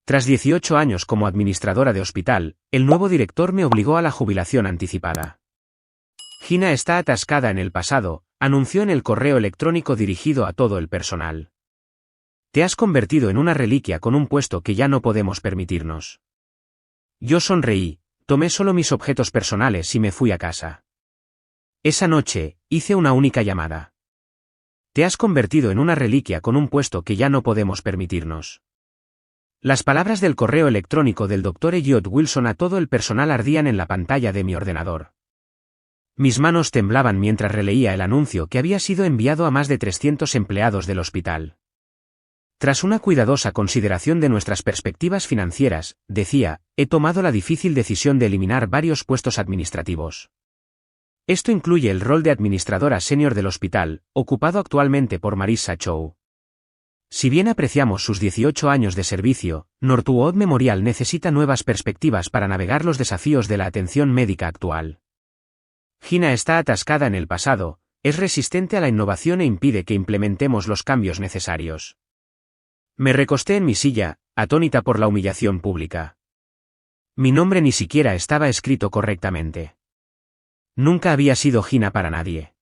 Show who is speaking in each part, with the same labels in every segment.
Speaker 1: Tras 18 años como administradora de hospital, el nuevo director me obligó a la jubilación anticipada. Gina está atascada en el pasado, anunció en el correo electrónico dirigido a todo el personal. Te has convertido en una reliquia con un puesto que ya no podemos permitirnos. Yo sonreí, tomé solo mis objetos personales y me fui a casa. Esa noche, hice una única llamada. Te has convertido en una reliquia con un puesto que ya no podemos permitirnos. Las palabras del correo electrónico del Dr. Elliot Wilson a todo el personal ardían en la pantalla de mi ordenador. Mis manos temblaban mientras releía el anuncio que había sido enviado a más de 300 empleados del hospital. Tras una cuidadosa consideración de nuestras perspectivas financieras, decía, he tomado la difícil decisión de eliminar varios puestos administrativos. Esto incluye el rol de administradora senior del hospital, ocupado actualmente por Marissa Chow. Si bien apreciamos sus 18 años de servicio, Northwood Memorial necesita nuevas perspectivas para navegar los desafíos de la atención médica actual. Gina está atascada en el pasado, es resistente a la innovación e impide que implementemos los cambios necesarios. Me recosté en mi silla, atónita por la humillación pública. Mi nombre ni siquiera estaba escrito correctamente. Nunca había sido Gina para nadie.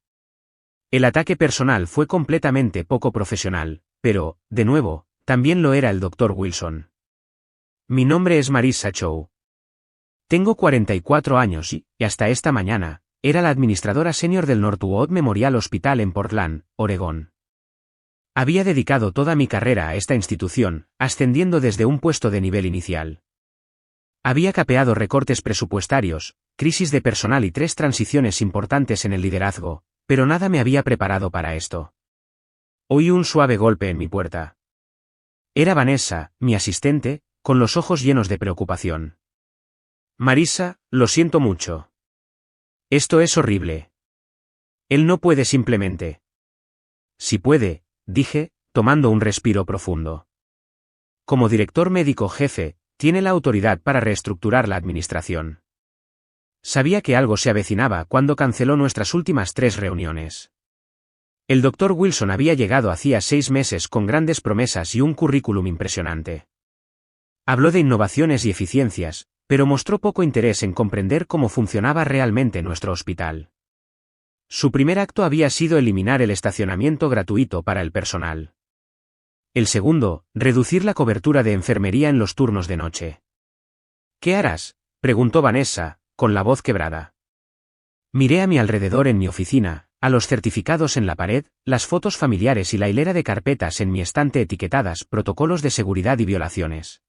Speaker 1: El ataque personal fue completamente poco profesional, pero, de nuevo, también lo era el Dr. Wilson. Mi nombre es Marissa Chow. Tengo 44 años y, hasta esta mañana, era la administradora senior del Northwood Memorial Hospital en Portland, Oregón. Había dedicado toda mi carrera a esta institución, ascendiendo desde un puesto de nivel inicial. Había capeado recortes presupuestarios, crisis de personal y 3 transiciones importantes en el liderazgo, pero nada me había preparado para esto. Oí un suave golpe en mi puerta. Era Vanessa, mi asistente, con los ojos llenos de preocupación. Marissa, lo siento mucho. Esto es horrible. Él no puede simplemente. Si puede, dije, tomando un respiro profundo. Como director médico jefe, tiene la autoridad para reestructurar la administración. Sabía que algo se avecinaba cuando canceló nuestras últimas 3 reuniones. El Dr. Wilson había llegado hacía 6 meses con grandes promesas y un currículum impresionante. Habló de innovaciones y eficiencias, pero mostró poco interés en comprender cómo funcionaba realmente nuestro hospital. Su primer acto había sido eliminar el estacionamiento gratuito para el personal. El segundo, reducir la cobertura de enfermería en los turnos de noche. ¿Qué harás?, preguntó Vanessa, con la voz quebrada. Miré a mi alrededor en mi oficina, a los certificados en la pared, las fotos familiares y la hilera de carpetas en mi estante etiquetadas protocolos de seguridad y violaciones.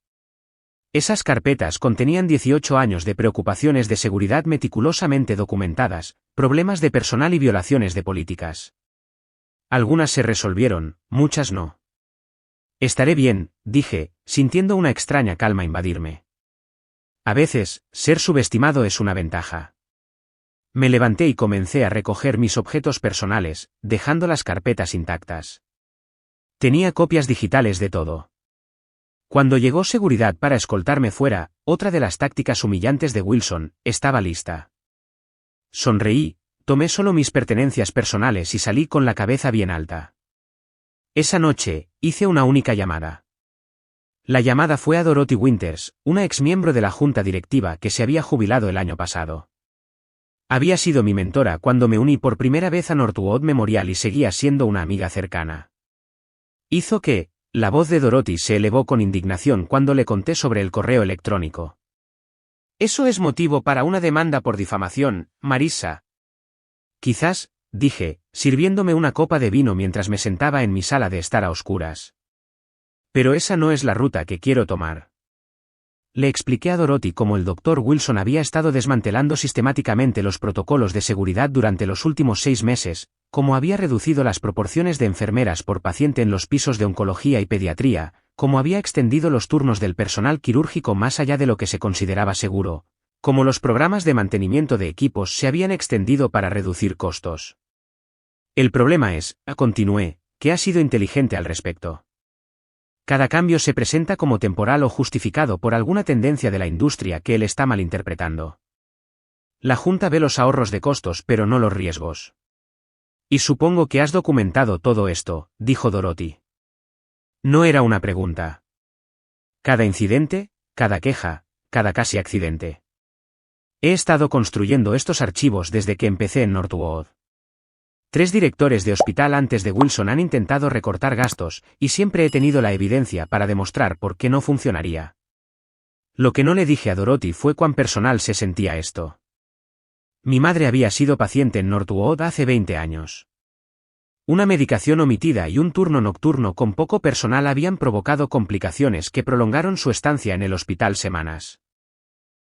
Speaker 1: Esas carpetas contenían 18 años de preocupaciones de seguridad meticulosamente documentadas, problemas de personal y violaciones de políticas. Algunas se resolvieron, muchas no. Estaré bien, dije, sintiendo una extraña calma invadirme. A veces, ser subestimado es una ventaja. Me levanté y comencé a recoger mis objetos personales, dejando las carpetas intactas. Tenía copias digitales de todo. Cuando llegó seguridad para escoltarme fuera, otra de las tácticas humillantes de Wilson, estaba lista. Sonreí, tomé solo mis pertenencias personales y salí con la cabeza bien alta. Esa noche, hice una única llamada. La llamada fue a Dorothy Winters, una exmiembro de la junta directiva que se había jubilado el año pasado. Había sido mi mentora cuando me uní por primera vez a Northwood Memorial y seguía siendo una amiga cercana. Hizo que, la voz de Dorothy se elevó con indignación cuando le conté sobre el correo electrónico. Eso es motivo para una demanda por difamación, Marissa. Quizás, dije, sirviéndome una copa de vino mientras me sentaba en mi sala de estar a oscuras. Pero esa no es la ruta que quiero tomar. Le expliqué a Dorothy cómo el Dr. Wilson había estado desmantelando sistemáticamente los protocolos de seguridad durante los últimos 6 meses, cómo había reducido las proporciones de enfermeras por paciente en los pisos de oncología y pediatría, cómo había extendido los turnos del personal quirúrgico más allá de lo que se consideraba seguro, cómo los programas de mantenimiento de equipos se habían extendido para reducir costos. El problema es, continué, que ha sido inteligente al respecto. Cada cambio se presenta como temporal o justificado por alguna tendencia de la industria que él está malinterpretando. La Junta ve los ahorros de costos pero no los riesgos. Y supongo que has documentado todo esto, dijo Dorothy. No era una pregunta. Cada incidente, cada queja, cada casi accidente. He estado construyendo estos archivos desde que empecé en Northwood. 3 directores de hospital antes de Wilson han intentado recortar gastos, y siempre he tenido la evidencia para demostrar por qué no funcionaría. Lo que no le dije a Dorothy fue cuán personal se sentía esto. Mi madre había sido paciente en Northwood hace 20 años. Una medicación omitida y un turno nocturno con poco personal habían provocado complicaciones que prolongaron su estancia en el hospital semanas.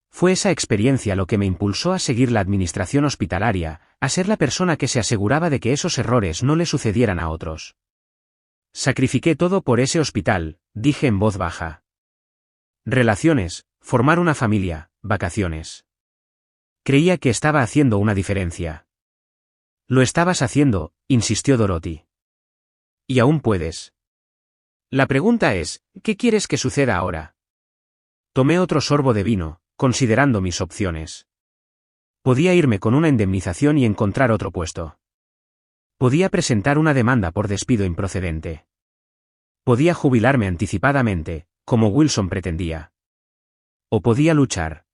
Speaker 1: Fue esa experiencia lo que me impulsó a seguir la administración hospitalaria, a ser la persona que se aseguraba de que esos errores no le sucedieran a otros. Sacrifiqué todo por ese hospital, dije en voz baja. Relaciones, formar una familia, vacaciones. Creía que estaba haciendo una diferencia. Lo estabas haciendo, insistió Dorothy. Y aún puedes. La pregunta es, ¿qué quieres que suceda ahora? Tomé otro sorbo de vino, considerando mis opciones. Podía irme con una indemnización y encontrar otro puesto. Podía presentar una demanda por despido improcedente. Podía jubilarme anticipadamente, como Wilson pretendía. O podía luchar.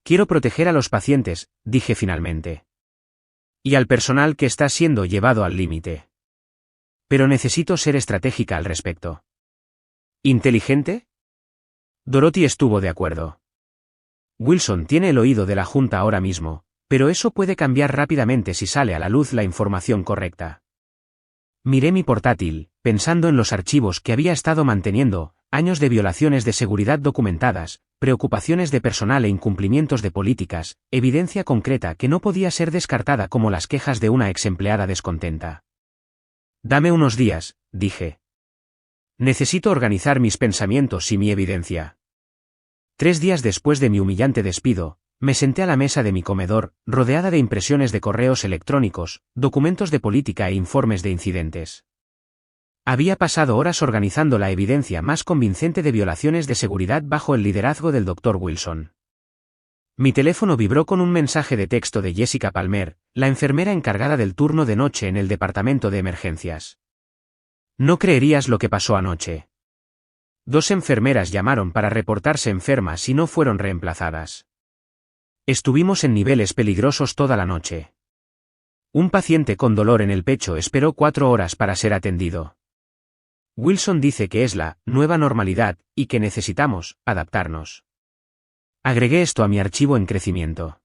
Speaker 1: Quiero proteger a los pacientes, dije finalmente. Y al personal que está siendo llevado al límite. Pero necesito ser estratégica al respecto. ¿Inteligente? Dorothy estuvo de acuerdo. Wilson tiene el oído de la Junta ahora mismo, pero eso puede cambiar rápidamente si sale a la luz la información correcta. Miré mi portátil, pensando en los archivos que había estado manteniendo, años de violaciones de seguridad documentadas, preocupaciones de personal e incumplimientos de políticas, evidencia concreta que no podía ser descartada como las quejas de una ex empleada descontenta. Dame unos días, dije. Necesito organizar mis pensamientos y mi evidencia. 3 días después de mi humillante despido, me senté a la mesa de mi comedor, rodeada de impresiones de correos electrónicos, documentos de política e informes de incidentes. Había pasado horas organizando la evidencia más convincente de violaciones de seguridad bajo el liderazgo del Dr. Wilson. Mi teléfono vibró con un mensaje de texto de Jessica Palmer, la enfermera encargada del turno de noche en el departamento de emergencias. No creerías lo que pasó anoche. 2 enfermeras llamaron para reportarse enfermas y no fueron reemplazadas. Estuvimos en niveles peligrosos toda la noche. Un paciente con dolor en el pecho esperó 4 horas para ser atendido. Wilson dice que es la nueva normalidad y que necesitamos adaptarnos. Agregué esto a mi archivo en crecimiento.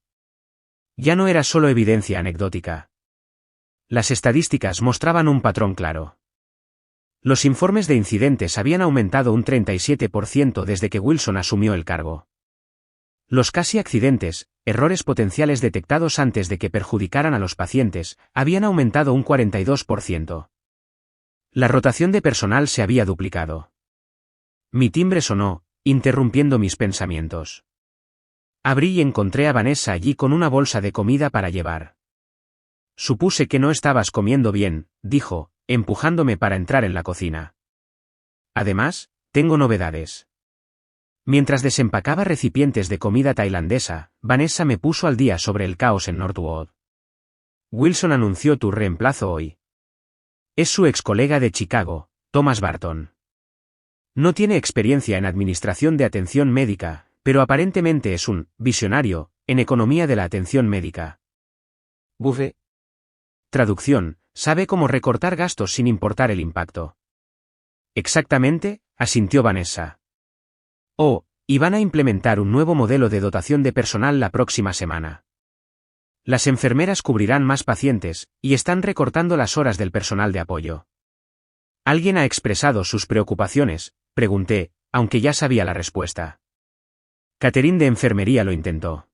Speaker 1: Ya no era solo evidencia anecdótica. Las estadísticas mostraban un patrón claro. Los informes de incidentes habían aumentado un 37% desde que Wilson asumió el cargo. Los casi accidentes, errores potenciales detectados antes de que perjudicaran a los pacientes, habían aumentado un 42%. La rotación de personal se había duplicado. Mi timbre sonó, interrumpiendo mis pensamientos. Abrí y encontré a Vanessa allí con una bolsa de comida para llevar. Supuse que no estabas comiendo bien, dijo, empujándome para entrar en la cocina. Además, tengo novedades. Mientras desempacaba recipientes de comida tailandesa, Vanessa me puso al día sobre el caos en Northwood. Wilson anunció tu reemplazo hoy. Es su ex colega de Chicago, Thomas Barton. No tiene experiencia en administración de atención médica, pero aparentemente es un visionario en economía de la atención médica. Buffet. Traducción, sabe cómo recortar gastos sin importar el impacto. Exactamente, asintió Vanessa. Oh, y van a implementar un nuevo modelo de dotación de personal la próxima semana. Las enfermeras cubrirán más pacientes, y están recortando las horas del personal de apoyo. ¿Alguien ha expresado sus preocupaciones?, pregunté, aunque ya sabía la respuesta. Catherine de enfermería lo intentó.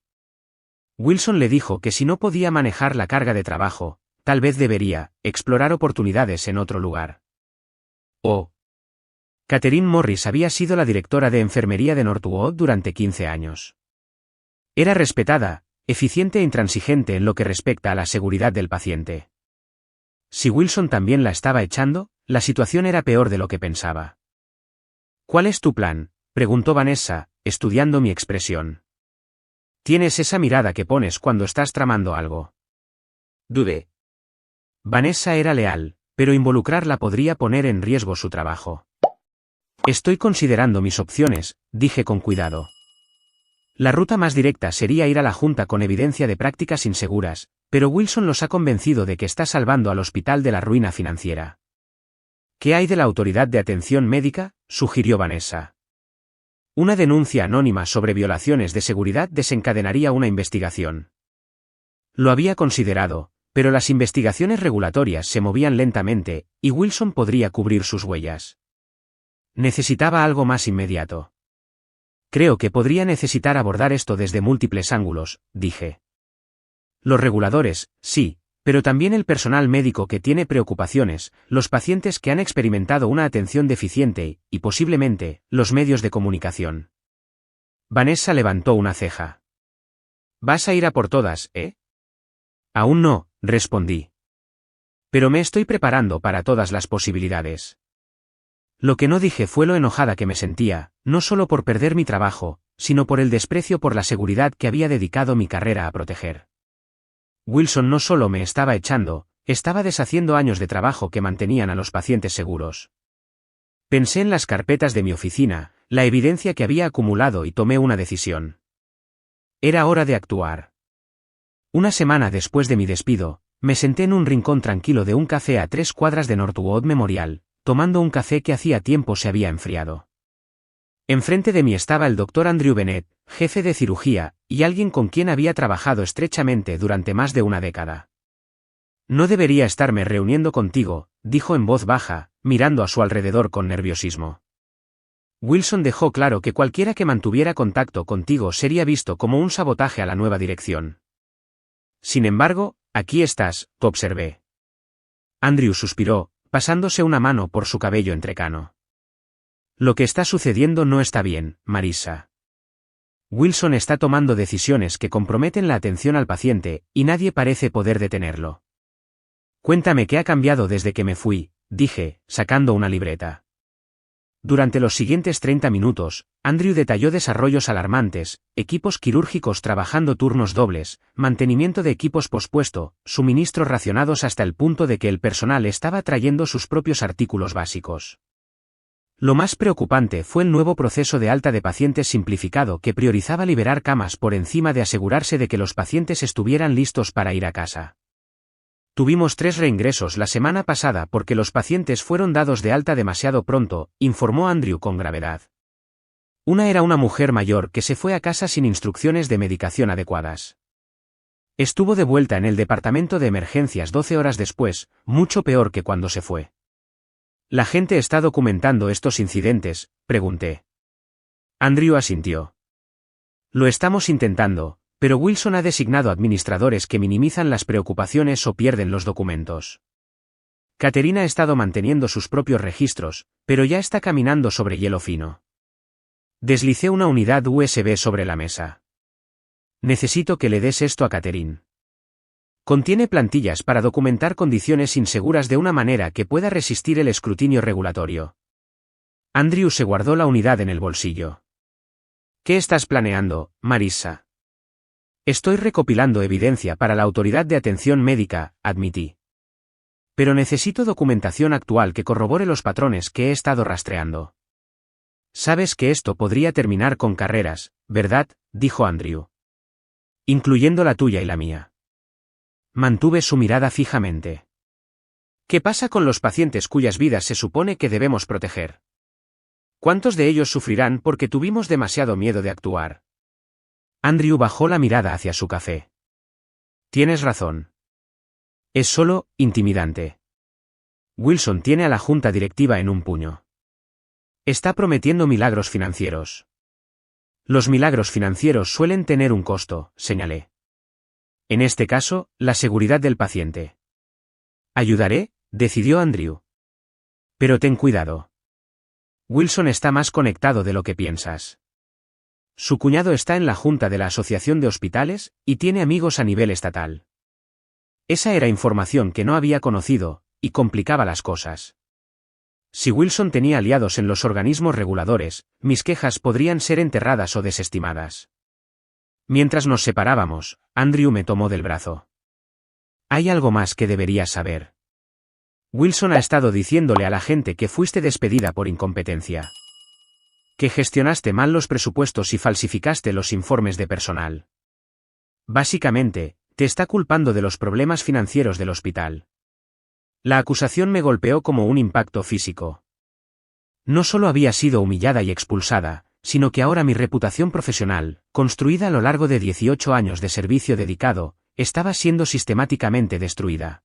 Speaker 1: Wilson le dijo que si no podía manejar la carga de trabajo, tal vez debería explorar oportunidades en otro lugar. Oh. Catherine Morris había sido la directora de enfermería de Northwood durante 15 años. Era respetada, eficiente e intransigente en lo que respecta a la seguridad del paciente. Si Wilson también la estaba echando, la situación era peor de lo que pensaba. ¿Cuál es tu plan?, preguntó Vanessa, estudiando mi expresión. Tienes esa mirada que pones cuando estás tramando algo. Dudé. Vanessa era leal, pero involucrarla podría poner en riesgo su trabajo. Estoy considerando mis opciones, dije con cuidado. La ruta más directa sería ir a la Junta con evidencia de prácticas inseguras, pero Wilson los ha convencido de que está salvando al hospital de la ruina financiera. ¿Qué hay de la Autoridad de Atención Médica?, sugirió Vanessa. Una denuncia anónima sobre violaciones de seguridad desencadenaría una investigación. Lo había considerado, pero las investigaciones regulatorias se movían lentamente, y Wilson podría cubrir sus huellas. Necesitaba algo más inmediato. Creo que podría necesitar abordar esto desde múltiples ángulos, dije. Los reguladores, sí, pero también el personal médico que tiene preocupaciones, los pacientes que han experimentado una atención deficiente y, posiblemente, los medios de comunicación. Vanessa levantó una ceja. ¿Vas a ir a por todas, eh? Aún no, respondí. Pero me estoy preparando para todas las posibilidades. Lo que no dije fue lo enojada que me sentía, no solo por perder mi trabajo, sino por el desprecio por la seguridad que había dedicado mi carrera a proteger. Wilson no solo me estaba echando, estaba deshaciendo años de trabajo que mantenían a los pacientes seguros. Pensé en las carpetas de mi oficina, la evidencia que había acumulado y tomé una decisión. Era hora de actuar. Una semana después de mi despido, me senté en un rincón tranquilo de un café a 3 cuadras de Northwood Memorial, tomando un café que hacía tiempo se había enfriado. Enfrente de mí estaba el Dr. Andrew Bennett, jefe de cirugía, y alguien con quien había trabajado estrechamente durante más de una década. No debería estarme reuniendo contigo, dijo en voz baja, mirando a su alrededor con nerviosismo. Wilson dejó claro que cualquiera que mantuviera contacto contigo sería visto como un sabotaje a la nueva dirección. Sin embargo, aquí estás, observé. Andrew suspiró, pasándose una mano por su cabello entrecano. Lo que está sucediendo no está bien, Marissa. Wilson está tomando decisiones que comprometen la atención al paciente, y nadie parece poder detenerlo. Cuéntame qué ha cambiado desde que me fui, dije, sacando una libreta. Durante los siguientes 30 minutos, Andrew detalló desarrollos alarmantes, equipos quirúrgicos trabajando turnos dobles, mantenimiento de equipos pospuesto, suministros racionados hasta el punto de que el personal estaba trayendo sus propios artículos básicos. Lo más preocupante fue el nuevo proceso de alta de pacientes simplificado que priorizaba liberar camas por encima de asegurarse de que los pacientes estuvieran listos para ir a casa. Tuvimos 3 reingresos la semana pasada porque los pacientes fueron dados de alta demasiado pronto, informó Andrew con gravedad. Una era una mujer mayor que se fue a casa sin instrucciones de medicación adecuadas. Estuvo de vuelta en el departamento de emergencias 12 horas después, mucho peor que cuando se fue. ¿La gente está documentando estos incidentes?, pregunté. Andrew asintió. Lo estamos intentando, pero Wilson ha designado administradores que minimizan las preocupaciones o pierden los documentos. Catherine ha estado manteniendo sus propios registros, pero ya está caminando sobre hielo fino. Deslicé una unidad USB sobre la mesa. Necesito que le des esto a Catherine. Contiene plantillas para documentar condiciones inseguras de una manera que pueda resistir el escrutinio regulatorio. Andrew se guardó la unidad en el bolsillo. ¿Qué estás planeando, Marissa? Estoy recopilando evidencia para la Autoridad de Atención Médica, admití. Pero necesito documentación actual que corrobore los patrones que he estado rastreando. Sabes que esto podría terminar con carreras, ¿verdad?, dijo Andrew. Incluyendo la tuya y la mía. Mantuve su mirada fijamente. ¿Qué pasa con los pacientes cuyas vidas se supone que debemos proteger? ¿Cuántos de ellos sufrirán porque tuvimos demasiado miedo de actuar? Andrew bajó la mirada hacia su café. Tienes razón. Es solo intimidante. Wilson tiene a la junta directiva en un puño. Está prometiendo milagros financieros. Los milagros financieros suelen tener un costo, señalé. En este caso, la seguridad del paciente. Ayudaré, decidió Andrew. Pero ten cuidado. Wilson está más conectado de lo que piensas. Su cuñado está en la junta de la Asociación de Hospitales, y tiene amigos a nivel estatal. Esa era información que no había conocido, y complicaba las cosas. Si Wilson tenía aliados en los organismos reguladores, mis quejas podrían ser enterradas o desestimadas. Mientras nos separábamos, Andrew me tomó del brazo. Hay algo más que deberías saber. Wilson ha estado diciéndole a la gente que fuiste despedida por incompetencia. Que gestionaste mal los presupuestos y falsificaste los informes de personal. Básicamente, te está culpando de los problemas financieros del hospital. La acusación me golpeó como un impacto físico. No solo había sido humillada y expulsada, sino que ahora mi reputación profesional, construida a lo largo de 18 años de servicio dedicado, estaba siendo sistemáticamente destruida.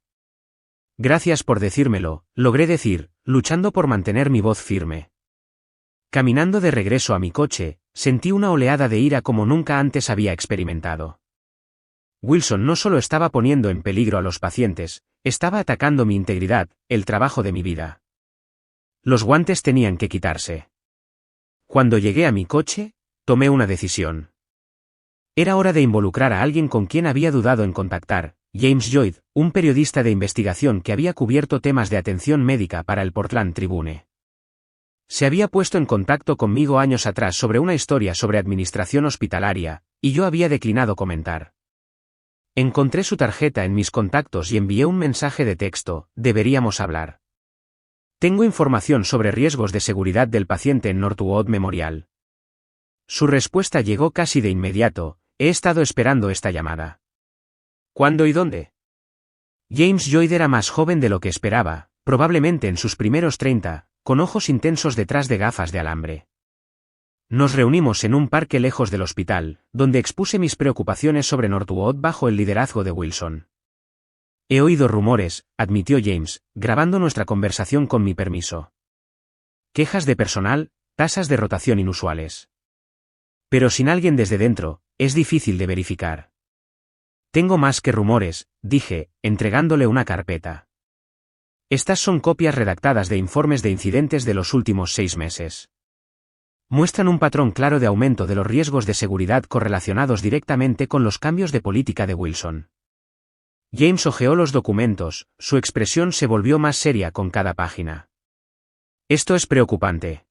Speaker 1: Gracias por decírmelo, logré decir, luchando por mantener mi voz firme. Caminando de regreso a mi coche, sentí una oleada de ira como nunca antes había experimentado. Wilson no solo estaba poniendo en peligro a los pacientes, estaba atacando mi integridad, el trabajo de mi vida. Los guantes tenían que quitarse. Cuando llegué a mi coche, tomé una decisión. Era hora de involucrar a alguien con quien había dudado en contactar, James Lloyd, un periodista de investigación que había cubierto temas de atención médica para el Portland Tribune. Se había puesto en contacto conmigo años atrás sobre una historia sobre administración hospitalaria, y yo había declinado comentar. Encontré su tarjeta en mis contactos y envié un mensaje de texto: deberíamos hablar. Tengo información sobre riesgos de seguridad del paciente en Northwood Memorial. Su respuesta llegó casi de inmediato: he estado esperando esta llamada. ¿Cuándo y dónde? James Lloyd era más joven de lo que esperaba, probablemente en sus primeros 30, con ojos intensos detrás de gafas de alambre. Nos reunimos en un parque lejos del hospital, donde expuse mis preocupaciones sobre Northwood bajo el liderazgo de Wilson. He oído rumores, admitió James, grabando nuestra conversación con mi permiso. Quejas de personal, tasas de rotación inusuales. Pero sin alguien desde dentro, es difícil de verificar. Tengo más que rumores, dije, entregándole una carpeta. Estas son copias redactadas de informes de incidentes de los últimos 6 meses. Muestran un patrón claro de aumento de los riesgos de seguridad correlacionados directamente con los cambios de política de Wilson. James hojeó los documentos, su expresión se volvió más seria con cada página. Esto es preocupante.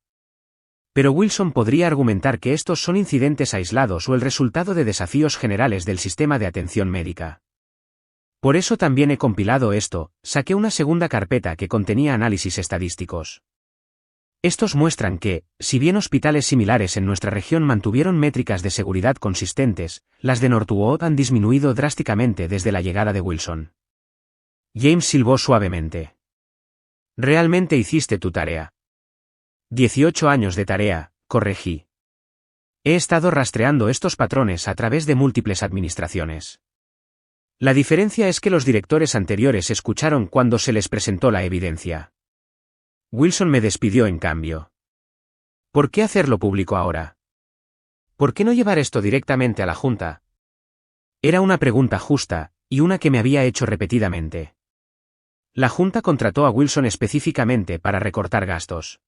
Speaker 1: Pero Wilson podría argumentar que estos son incidentes aislados o el resultado de desafíos generales del sistema de atención médica. Por eso también he compilado esto, saqué una segunda carpeta que contenía análisis estadísticos. Estos muestran que, si bien hospitales similares en nuestra región mantuvieron métricas de seguridad consistentes, las de Northwood han disminuido drásticamente desde la llegada de Wilson. James silbó suavemente. Realmente hiciste tu tarea. 18 años de tarea, corregí. He estado rastreando estos patrones a través de múltiples administraciones. La diferencia es que los directores anteriores escucharon cuando se les presentó la evidencia. Wilson me despidió en cambio. ¿Por qué hacerlo público ahora? ¿Por qué no llevar esto directamente a la Junta? Era una pregunta justa, y una que me había hecho repetidamente. La Junta contrató a Wilson específicamente para recortar gastos.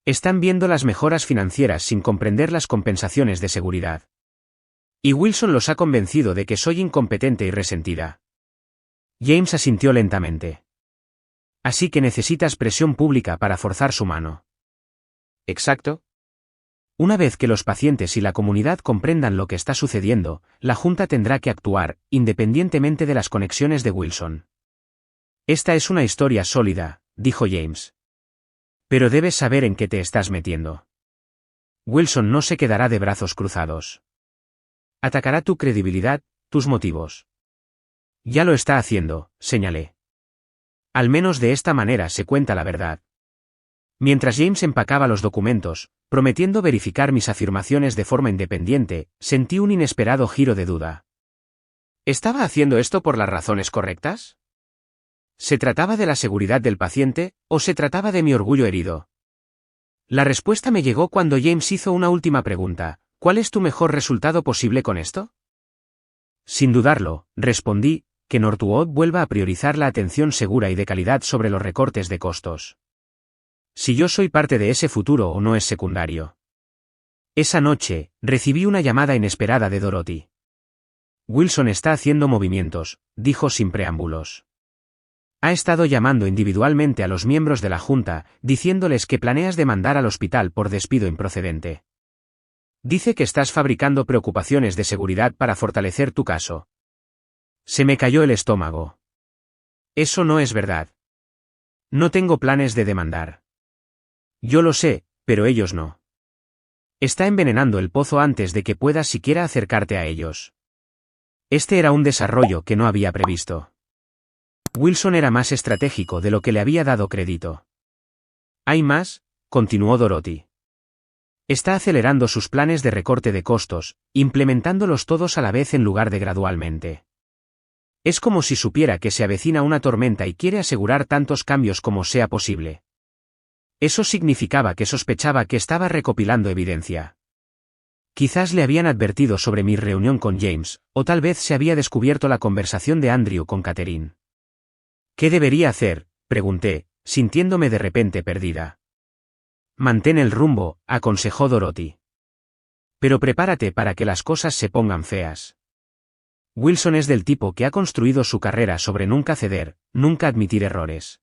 Speaker 1: Están viendo las mejoras financieras sin comprender las compensaciones de seguridad. Y Wilson los ha convencido de que soy incompetente y resentida. James asintió lentamente. Así que necesitas presión pública para forzar su mano. Exacto. Una vez que los pacientes y la comunidad comprendan lo que está sucediendo, la Junta tendrá que actuar, independientemente de las conexiones de Wilson. Esta es una historia sólida, dijo James. Pero debes saber en qué te estás metiendo. Wilson no se quedará de brazos cruzados. Atacará tu credibilidad, tus motivos. Ya lo está haciendo, señalé. Al menos de esta manera se cuenta la verdad. Mientras James empacaba los documentos, prometiendo verificar mis afirmaciones de forma independiente, sentí un inesperado giro de duda. ¿Estaba haciendo esto por las razones correctas? ¿Se trataba de la seguridad del paciente, o se trataba de mi orgullo herido? La respuesta me llegó cuando James hizo una última pregunta: ¿cuál es tu mejor resultado posible con esto? Sin dudarlo, respondí, que Northwood vuelva a priorizar la atención segura y de calidad sobre los recortes de costos. Si yo soy parte de ese futuro o no es secundario. Esa noche, recibí una llamada inesperada de Dorothy. Wilson está haciendo movimientos, dijo sin preámbulos. Ha estado llamando individualmente a los miembros de la Junta, diciéndoles que planeas demandar al hospital por despido improcedente. Dice que estás fabricando preocupaciones de seguridad para fortalecer tu caso. Se me cayó el estómago. Eso no es verdad. No tengo planes de demandar. Yo lo sé, pero ellos no. Está envenenando el pozo antes de que puedas siquiera acercarte a ellos. Este era un desarrollo que no había previsto. Wilson era más estratégico de lo que le había dado crédito. Hay más, continuó Dorothy. Está acelerando sus planes de recorte de costos, implementándolos todos a la vez en lugar de gradualmente. Es como si supiera que se avecina una tormenta y quiere asegurar tantos cambios como sea posible. Eso significaba que sospechaba que estaba recopilando evidencia. Quizás le habían advertido sobre mi reunión con James, o tal vez se había descubierto la conversación de Andrew con Catherine. ¿Qué debería hacer?, pregunté, sintiéndome de repente perdida. Mantén el rumbo, aconsejó Dorothy. Pero prepárate para que las cosas se pongan feas. Wilson es del tipo que ha construido su carrera sobre nunca ceder, nunca admitir errores.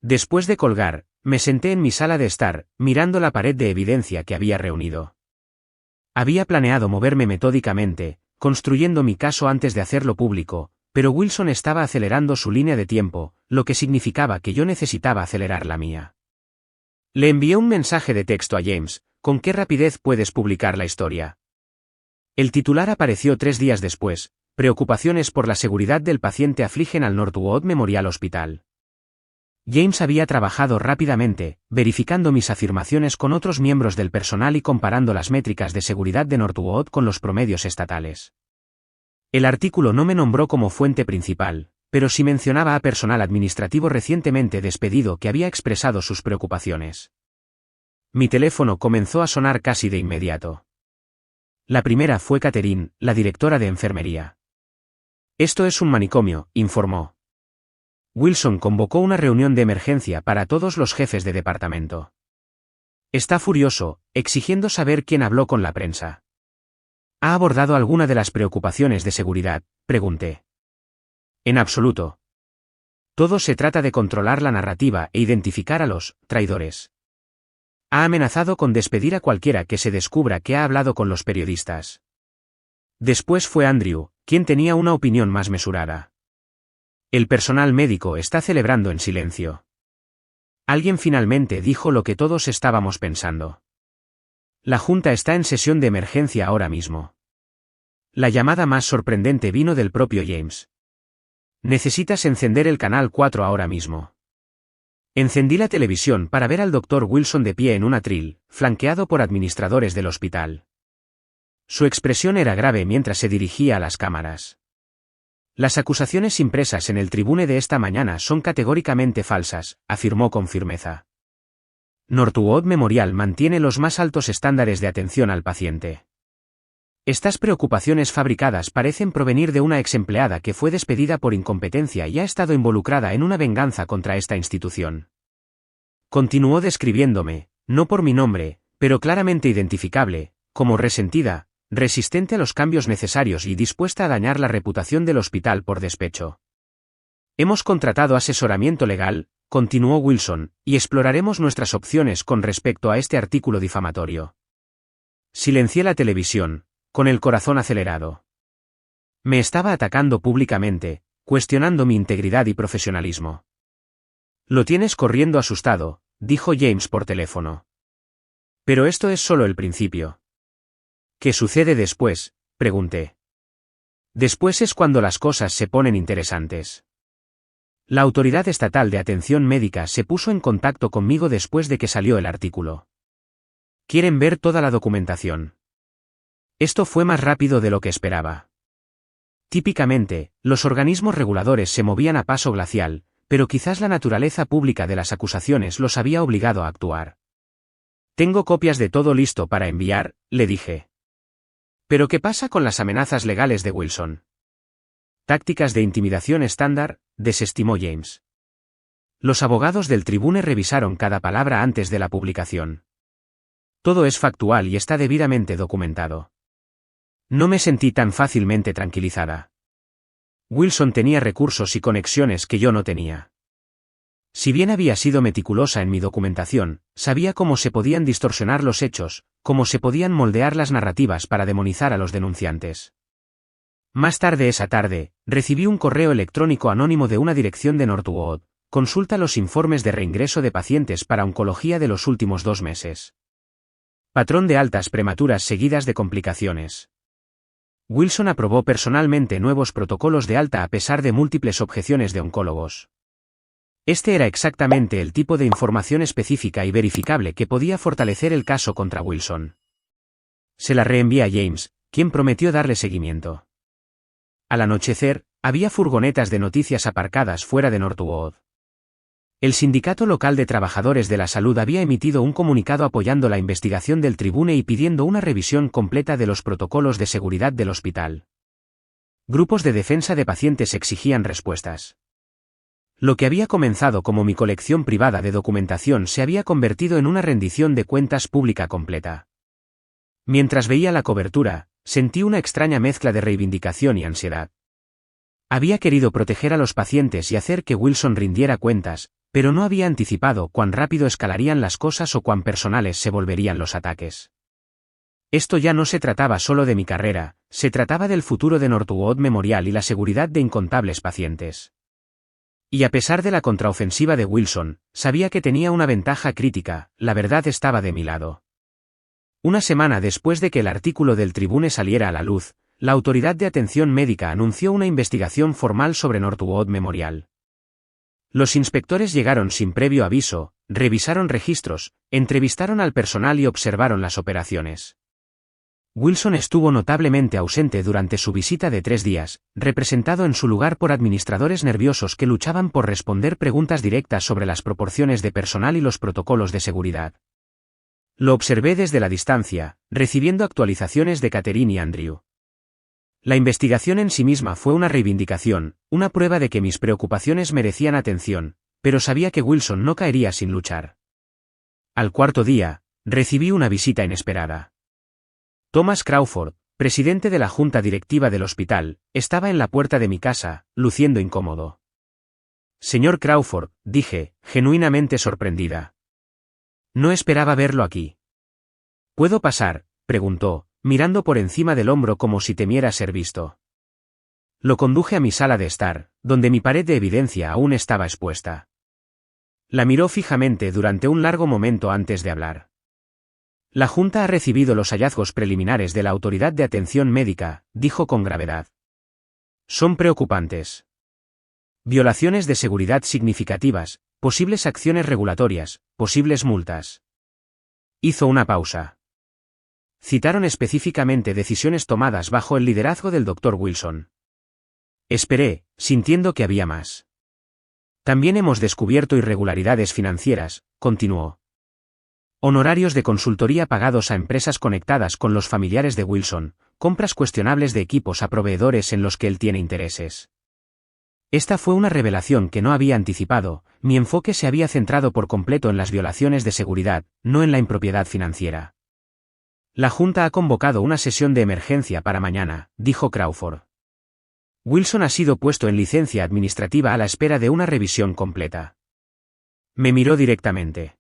Speaker 1: Después de colgar, me senté en mi sala de estar, mirando la pared de evidencia que había reunido. Había planeado moverme metódicamente, construyendo mi caso antes de hacerlo público, pero Wilson estaba acelerando su línea de tiempo, lo que significaba que yo necesitaba acelerar la mía. Le envié un mensaje de texto a James: ¿con qué rapidez puedes publicar la historia? El titular apareció 3 días después: preocupaciones por la seguridad del paciente afligen al Northwood Memorial Hospital. James había trabajado rápidamente, verificando mis afirmaciones con otros miembros del personal y comparando las métricas de seguridad de Northwood con los promedios estatales. El artículo no me nombró como fuente principal, pero sí mencionaba a personal administrativo recientemente despedido que había expresado sus preocupaciones. Mi teléfono comenzó a sonar casi de inmediato. La primera fue Catherine, la directora de enfermería. Esto es un manicomio, informó. Wilson convocó una reunión de emergencia para todos los jefes de departamento. Está furioso, exigiendo saber quién habló con la prensa. ¿Ha abordado alguna de las preocupaciones de seguridad?, pregunté. En absoluto. Todo se trata de controlar la narrativa e identificar a los traidores. Ha amenazado con despedir a cualquiera que se descubra que ha hablado con los periodistas. Después fue Andrew, quien tenía una opinión más mesurada. El personal médico está celebrando en silencio. Alguien finalmente dijo lo que todos estábamos pensando. La junta está en sesión de emergencia ahora mismo. La llamada más sorprendente vino del propio James. Necesitas encender el canal 4 ahora mismo. Encendí la televisión para ver al Dr. Wilson de pie en un atril, flanqueado por administradores del hospital. Su expresión era grave mientras se dirigía a las cámaras. Las acusaciones impresas en el Tribune de esta mañana son categóricamente falsas, afirmó con firmeza. Northwood Memorial mantiene los más altos estándares de atención al paciente. Estas preocupaciones fabricadas parecen provenir de una ex empleada que fue despedida por incompetencia y ha estado involucrada en una venganza contra esta institución. Continuó describiéndome, no por mi nombre, pero claramente identificable, como resentida, resistente a los cambios necesarios y dispuesta a dañar la reputación del hospital por despecho. Hemos contratado asesoramiento legal, continuó Wilson, y exploraremos nuestras opciones con respecto a este artículo difamatorio. Silencié la televisión, con el corazón acelerado. Me estaba atacando públicamente, cuestionando mi integridad y profesionalismo. Lo tienes corriendo asustado, dijo James por teléfono. Pero esto es solo el principio. ¿Qué sucede después?, pregunté. Después es cuando las cosas se ponen interesantes. La Autoridad Estatal de Atención Médica se puso en contacto conmigo después de que salió el artículo. Quieren ver toda la documentación. Esto fue más rápido de lo que esperaba. Típicamente, los organismos reguladores se movían a paso glacial, pero quizás la naturaleza pública de las acusaciones los había obligado a actuar. Tengo copias de todo listo para enviar, le dije. ¿Pero qué pasa con las amenazas legales de Wilson? Tácticas de intimidación estándar, desestimó James. Los abogados del Tribune revisaron cada palabra antes de la publicación. Todo es factual y está debidamente documentado. No me sentí tan fácilmente tranquilizada. Wilson tenía recursos y conexiones que yo no tenía. Si bien había sido meticulosa en mi documentación, sabía cómo se podían distorsionar los hechos, cómo se podían moldear las narrativas para demonizar a los denunciantes. Más tarde esa tarde, recibí un correo electrónico anónimo de una dirección de Northwood. Consulta los informes de reingreso de pacientes para oncología de los últimos 2 meses. Patrón de altas prematuras seguidas de complicaciones. Wilson aprobó personalmente nuevos protocolos de alta a pesar de múltiples objeciones de oncólogos. Este era exactamente el tipo de información específica y verificable que podía fortalecer el caso contra Wilson. Se la reenvié a James, quien prometió darle seguimiento. Al anochecer, había furgonetas de noticias aparcadas fuera de Northwood. El sindicato local de trabajadores de la salud había emitido un comunicado apoyando la investigación del Tribune y pidiendo una revisión completa de los protocolos de seguridad del hospital. Grupos de defensa de pacientes exigían respuestas. Lo que había comenzado como mi colección privada de documentación se había convertido en una rendición de cuentas pública completa. Mientras veía la cobertura, sentí una extraña mezcla de reivindicación y ansiedad. Había querido proteger a los pacientes y hacer que Wilson rindiera cuentas, pero no había anticipado cuán rápido escalarían las cosas o cuán personales se volverían los ataques. Esto ya no se trataba solo de mi carrera, se trataba del futuro de Northwood Memorial y la seguridad de incontables pacientes. Y a pesar de la contraofensiva de Wilson, sabía que tenía una ventaja crítica, la verdad estaba de mi lado. Una semana después de que el artículo del Tribune saliera a la luz, la Autoridad de Atención Médica anunció una investigación formal sobre Northwood Memorial. Los inspectores llegaron sin previo aviso, revisaron registros, entrevistaron al personal y observaron las operaciones. Wilson estuvo notablemente ausente durante su visita de 3 días, representado en su lugar por administradores nerviosos que luchaban por responder preguntas directas sobre las proporciones de personal y los protocolos de seguridad. Lo observé desde la distancia, recibiendo actualizaciones de Catherine y Andrew. La investigación en sí misma fue una reivindicación, una prueba de que mis preocupaciones merecían atención, pero sabía que Wilson no caería sin luchar. Al cuarto día, recibí una visita inesperada. Thomas Crawford, presidente de la junta directiva del hospital, estaba en la puerta de mi casa, luciendo incómodo. Señor Crawford, dije, genuinamente sorprendida. No esperaba verlo aquí. ¿Puedo pasar?, preguntó, mirando por encima del hombro como si temiera ser visto. Lo conduje a mi sala de estar, donde mi pared de evidencia aún estaba expuesta. La miró fijamente durante un largo momento antes de hablar. La Junta ha recibido los hallazgos preliminares de la Autoridad de Atención Médica, dijo con gravedad. Son preocupantes. Violaciones de seguridad significativas, posibles acciones regulatorias, posibles multas. Hizo una pausa. Citaron específicamente decisiones tomadas bajo el liderazgo del Dr. Wilson. Esperé, sintiendo que había más. También hemos descubierto irregularidades financieras, continuó. Honorarios de consultoría pagados a empresas conectadas con los familiares de Wilson, compras cuestionables de equipos a proveedores en los que él tiene intereses. Esta fue una revelación que no había anticipado, mi enfoque se había centrado por completo en las violaciones de seguridad, no en la impropiedad financiera. La Junta ha convocado una sesión de emergencia para mañana, dijo Crawford. Wilson ha sido puesto en licencia administrativa a la espera de una revisión completa. Me miró directamente.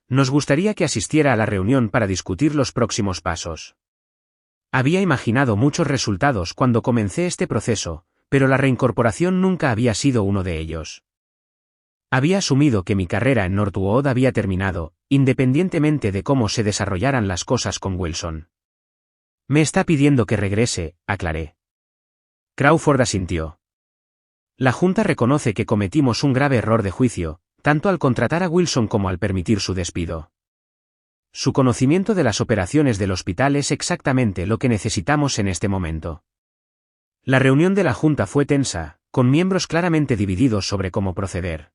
Speaker 1: Nos gustaría que asistiera a la reunión para discutir los próximos pasos. Había imaginado muchos resultados cuando comencé este proceso, pero la reincorporación nunca había sido uno de ellos. Había asumido que mi carrera en Northwood había terminado, independientemente de cómo se desarrollaran las cosas con Wilson. Me está pidiendo que regrese, aclaré. Crawford asintió. La Junta reconoce que cometimos un grave error de juicio, tanto al contratar a Wilson como al permitir su despido. Su conocimiento de las operaciones del hospital es exactamente lo que necesitamos en este momento. La reunión de la Junta fue tensa, con miembros claramente divididos sobre cómo proceder.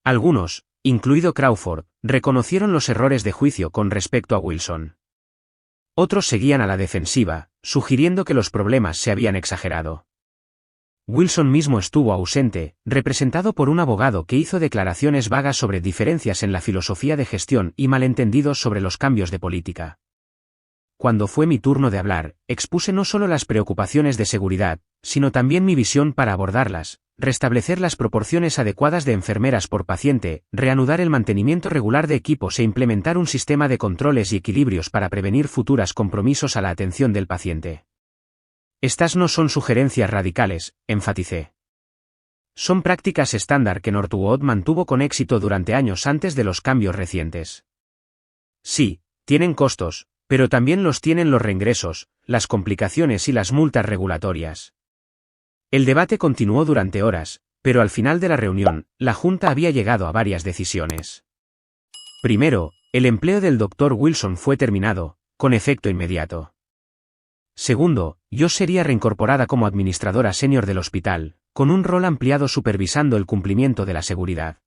Speaker 1: Algunos, incluido Crawford, reconocieron los errores de juicio con respecto a Wilson. Otros seguían a la defensiva, sugiriendo que los problemas se habían exagerado. Wilson mismo estuvo ausente, representado por un abogado que hizo declaraciones vagas sobre diferencias en la filosofía de gestión y malentendidos sobre los cambios de política. Cuando fue mi turno de hablar, expuse no solo las preocupaciones de seguridad, sino también mi visión para abordarlas, restablecer las proporciones adecuadas de enfermeras por paciente, reanudar el mantenimiento regular de equipos e implementar un sistema de controles y equilibrios para prevenir futuros compromisos a la atención del paciente. Estas no son sugerencias radicales, enfaticé. Son prácticas estándar que Northwood mantuvo con éxito durante años antes de los cambios recientes. Sí, Tienen costos, pero también los tienen los reingresos, las complicaciones y las multas regulatorias. El debate continuó durante horas, pero al final de la reunión, la Junta había llegado a varias decisiones. Primero, el empleo del Dr. Wilson fue terminado, con efecto inmediato. Segundo, yo sería reincorporada como administradora senior del hospital, con un rol ampliado supervisando el cumplimiento de la seguridad.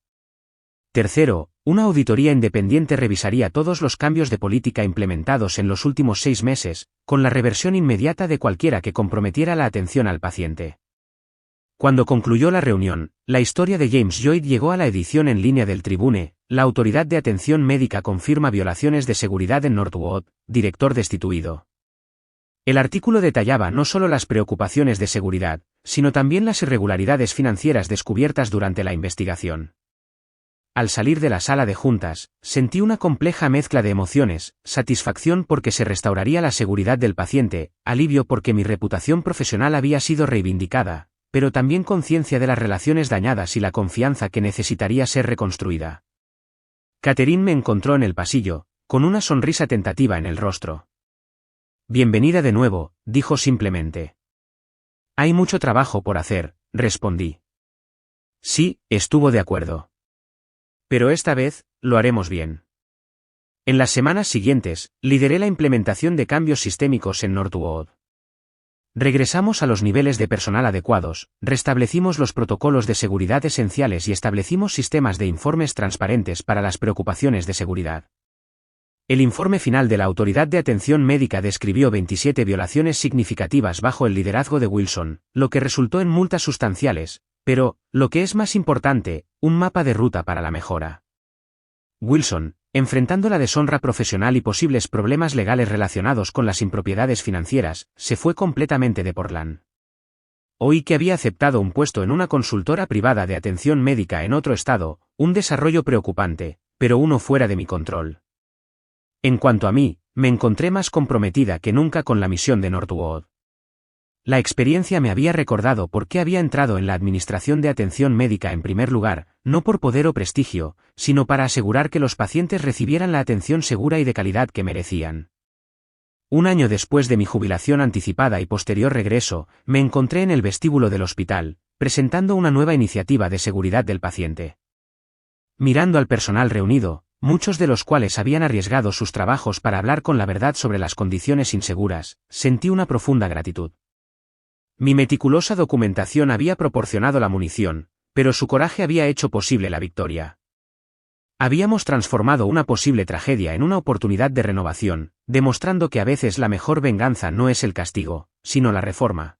Speaker 1: Tercero, una auditoría independiente revisaría todos los cambios de política implementados en los últimos 6 meses, con la reversión inmediata de cualquiera que comprometiera la atención al paciente. Cuando concluyó la reunión, la historia de James Lloyd llegó a la edición en línea del Tribune. La Autoridad de Atención Médica confirma violaciones de seguridad en Northwood, director destituido. El artículo detallaba no solo las preocupaciones de seguridad, sino también las irregularidades financieras descubiertas durante la investigación. Al salir de la sala de juntas, sentí una compleja mezcla de emociones, satisfacción porque se restauraría la seguridad del paciente, alivio porque mi reputación profesional había sido reivindicada, pero también conciencia de las relaciones dañadas y la confianza que necesitaría ser reconstruida. Catherine me encontró en el pasillo, con una sonrisa tentativa en el rostro. Bienvenida de nuevo, dijo simplemente. Hay mucho trabajo por hacer, respondí. Sí, estuvo de acuerdo. Pero esta vez, lo haremos bien. En las semanas siguientes, lideré la implementación de cambios sistémicos en Northwood. Regresamos a los niveles de personal adecuados, restablecimos los protocolos de seguridad esenciales y establecimos sistemas de informes transparentes para las preocupaciones de seguridad. El informe final de la Autoridad de Atención Médica describió 27 violaciones significativas bajo el liderazgo de Wilson, lo que resultó en multas sustanciales, pero, lo que es más importante, un mapa de ruta para la mejora. Wilson, enfrentando la deshonra profesional y posibles problemas legales relacionados con las impropiedades financieras, se fue completamente de Portland. Oí que había aceptado un puesto en una consultora privada de atención médica en otro estado, un desarrollo preocupante, pero uno fuera de mi control. En cuanto a mí, me encontré más comprometida que nunca con la misión de Northwood. La experiencia me había recordado por qué había entrado en la administración de atención médica en primer lugar, no por poder o prestigio, sino para asegurar que los pacientes recibieran la atención segura y de calidad que merecían. Un año después de mi jubilación anticipada y posterior regreso, me encontré en el vestíbulo del hospital, presentando una nueva iniciativa de seguridad del paciente. Mirando al personal reunido, muchos de los cuales habían arriesgado sus trabajos para hablar con la verdad sobre las condiciones inseguras, sentí una profunda gratitud. Mi meticulosa documentación había proporcionado la munición, pero su coraje había hecho posible la victoria. Habíamos transformado una posible tragedia en una oportunidad de renovación, demostrando que a veces la mejor venganza no es el castigo, sino la reforma.